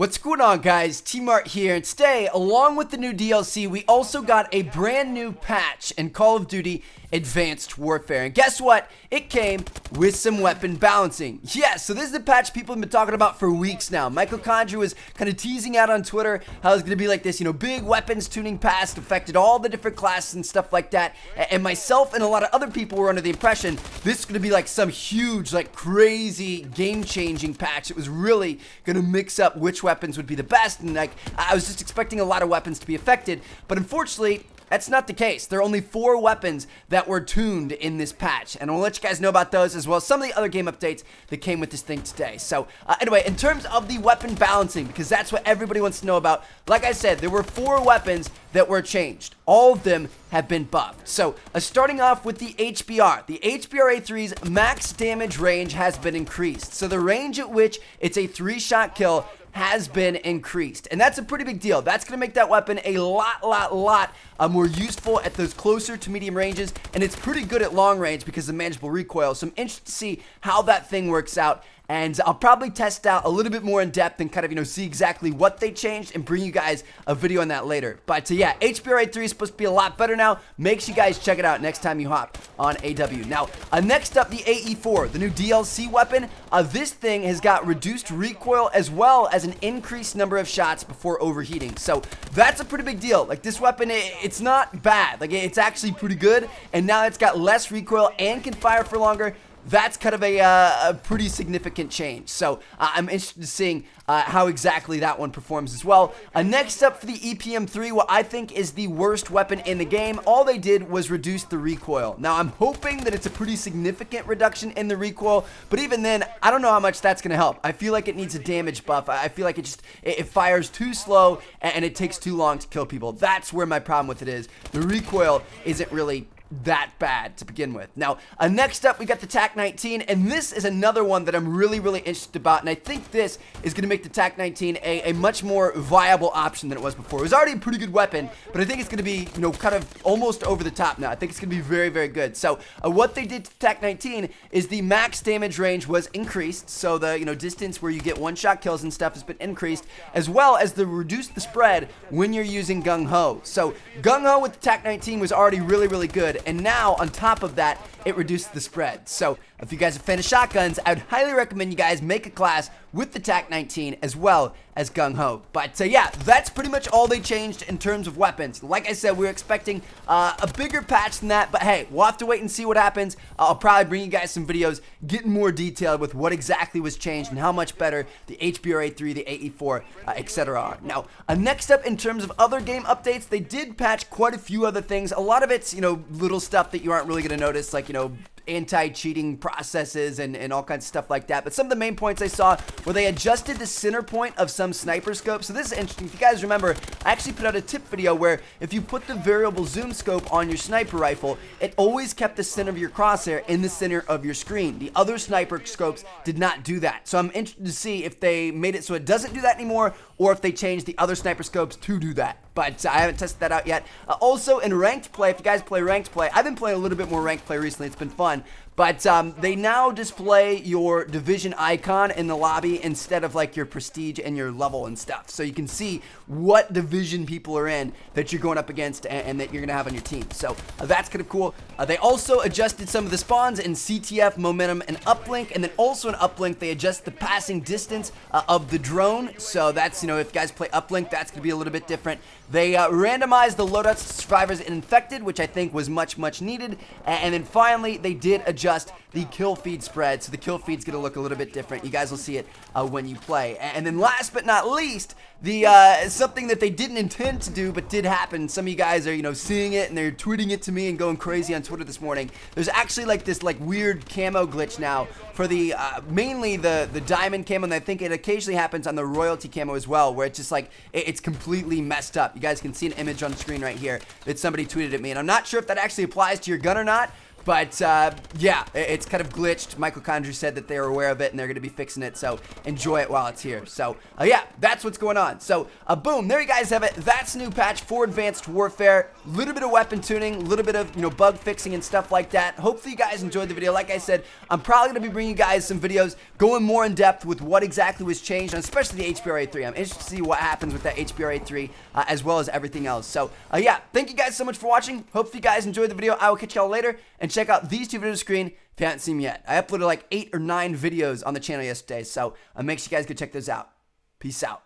What's going on, guys? T-Mart here, and today, along with the new DLC, we also got a brand new patch in Call of Duty Advanced Warfare. And guess what? It came with some weapon balancing. Yeah, so this is the patch people have been talking about for weeks now. Michael Condra was kind of teasing out on Twitter how it's going to be like this, big weapons tuning patch, affected all the different classes and stuff like that. And myself and a lot of other people were under the impression this is going to be like some huge, like crazy, game-changing patch. It was really going to mix up which weapons would be the best, and like I was just expecting a lot of weapons to be affected, but unfortunately that's not the case. There are only 4 weapons that were tuned in this patch, and I'll let you guys know about those as well as some of the other game updates that came with this thing today. So anyway, in terms of the weapon balancing, because that's what everybody wants to know about, like I said, there were 4 weapons that were changed. All of them have been buffed. So starting off with the HBR. The HBRa3's max damage range has been increased. So the range at which it's a 3-shot kill has been increased, and that's a pretty big deal. That's going to make that weapon a lot more useful at those closer to medium ranges, and it's pretty good at long range because of manageable recoil. So I'm interested to see how that thing works out, and I'll probably test out a little bit more in depth and kind of, see exactly what they changed and bring you guys a video on that later. But yeah, HBRa3 is supposed to be a lot better now. Make sure you guys check it out next time you hop on AW. Now, next up, the AE4, the new DLC weapon. This thing has got reduced recoil as well as an increased number of shots before overheating. So that's a pretty big deal. Like, this weapon, it's not bad. Like, it's actually pretty good, and now it's got less recoil and can fire for longer. That's kind of a pretty significant change. So I'm interested in seeing how exactly that one performs as well. Next up for the EPM3, what I think is the worst weapon in the game. All they did was reduce the recoil. Now I'm hoping that it's a pretty significant reduction in the recoil, but even then, I don't know how much that's going to help. I feel like it needs a damage buff. I feel like it fires too slow and it takes too long to kill people. That's where my problem with it is. The recoil isn't really that bad to begin with. Now, next up, we got the Tac-19, and this is another one that I'm really interested about, and I think this is going to make the Tac-19 a much more viable option than it was before. It was already a pretty good weapon, but I think it's going to be, kind of almost over the top now. I think it's going to be very good. So, what they did to Tac-19 is the max damage range was increased, so the, distance where you get one-shot kills and stuff has been increased, as well as reduce the spread when you're using Gung-Ho. So, Gung-Ho with the Tac-19 was already really good, and now, on top of that, it reduced the spread. So, if you guys are a fan of shotguns, I would highly recommend you guys make a class with the Tac-19 as well as Gung-Ho. But yeah, that's pretty much all they changed in terms of weapons. Like I said, we were expecting a bigger patch than that, but hey, we'll have to wait and see what happens. I'll probably bring you guys some videos getting more detailed with what exactly was changed and how much better the HBRa3, the AE4, etc. are. Now, next up in terms of other game updates, they did patch quite a few other things. A lot of it's, little stuff that you aren't really going to notice, like, anti-cheating processes and all kinds of stuff like that. But some of the main points I saw were they adjusted the center point of some sniper scopes. So this is interesting. If you guys remember, I actually put out a tip video where if you put the variable zoom scope on your sniper rifle, it always kept the center of your crosshair in the center of your screen. The other sniper scopes did not do that. So I'm interested to see if they made it so it doesn't do that anymore, or if they changed the other sniper scopes to do that. But I haven't tested that out yet. Also, in ranked play, if you guys play ranked play, I've been playing a little bit more ranked play recently. It's been fun. But they now display your division icon in the lobby instead of like your prestige and your level and stuff. So you can see what division people are in that you're going up against and that you're going to have on your team. So that's kind of cool. They also adjusted some of the spawns in CTF, momentum, and uplink. And then also in uplink, they adjust the passing distance of the drone. So that's, if you guys play uplink, that's going to be a little bit different. They randomized the loadouts to survivors and infected, which I think was much needed. And then finally, they did adjust the kill feed spread, so the kill feed's gonna look a little bit different. You guys will see it when you play. And then last but not least, the something that they didn't intend to do but did happen. Some of you guys are seeing it and they're tweeting it to me and going crazy on Twitter this morning. There's actually like this weird camo glitch now for the mainly the diamond camo, and I think it occasionally happens on the royalty camo as well, where it's just like it's completely messed up. You guys can see an image on screen right here that somebody tweeted at me, and I'm not sure if that actually applies to your gun or not. But yeah, it's kind of glitched. Michael Condrey said that they are aware of it and they're going to be fixing it, so enjoy it while it's here. So yeah, that's what's going on. So boom, there you guys have it. That's a new patch for Advanced Warfare. A little bit of weapon tuning, a little bit of, you know, bug fixing and stuff like that. Hopefully you guys enjoyed the video. Like I said, I'm probably going to be bringing you guys some videos going more in depth with what exactly was changed, and especially the HBRa3. I'm interested to see what happens with that HBRa3 as well as everything else. So yeah, thank you guys so much for watching. Hopefully you guys enjoyed the video. I will catch y'all later, and check out these 2 videos on the screen if you haven't seen them yet. I uploaded like 8 or 9 videos on the channel yesterday, so make sure you guys go check those out. Peace out.